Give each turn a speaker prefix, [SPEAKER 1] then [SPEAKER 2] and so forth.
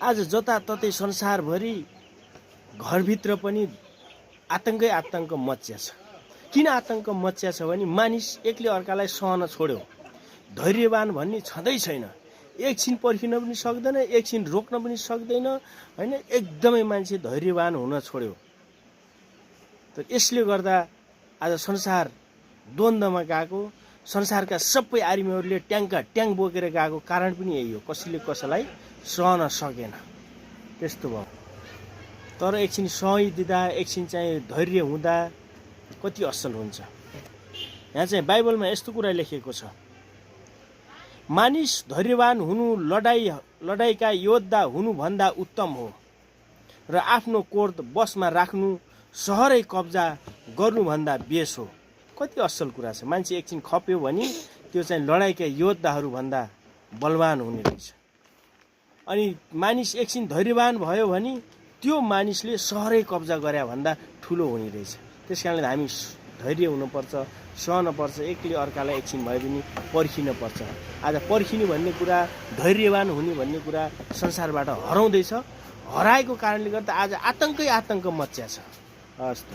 [SPEAKER 1] आज जताततै संसारभरि घरभित्र पनि आतंक मच्या छ। किन आतंक मच्या छ भने मानिस एकले अर्कालाई सहन छोड्यो। धैर्यवान भन्ने छँदै छैन। एकछिन पर्खिन पनि सक्दैन, एकछिन रोक्न पनि सक्दैन हैन। एकदमै मान्छे धैर्यवान हुन छोड्यो। त यसले गर्दा आज संसार द्वन्द्वमा गएको, संसारका सबै आर्मीहरूले ट्याङ बोकेर गएको कारण पनि यही हो। कसैले कसैलाई सहन सकेन, त्यस्तो भयो। तर एकछिन सहिदिँदा, एकछिन चाहिँ धैर्य हुँदा कति असल हुन्छ। यहाँ चाहिँ बाइबलमा यस्तो कुरा लेखेको छ, मानिस धैर्यवान हुनु लडाईका योद्धा हुनुभन्दा उत्तम हो र आफ्नो क्रोध बसमा राख्नु सहरै कब्जा गर्नुभन्दा बेस हो। कति असल कुरा छ। मान्छे एकछिन खप्यो भने त्यो चाहिँ लडाईका योद्धाहरूभन्दा बलवान हुने रहेछ। अनि मानिस एकछिन धैर्यवान भयो भने त्यो मानिसले सहरै कब्जा गरे भन्दा ठुलो हुने रहेछ। त्यसकारणले हामी धैर्य हुनुपर्छ, सहनुपर्छ। एकले अर्कालाई एकछिन भए पनि पर्खिनुपर्छ। आज पर्खिनु भन्ने कुरा, धैर्यवान हुने भन्ने कुरा संसारबाट हराउँदैछ। हराएको कारणले गर्दा आज आतंक मच्या छ। हस् त।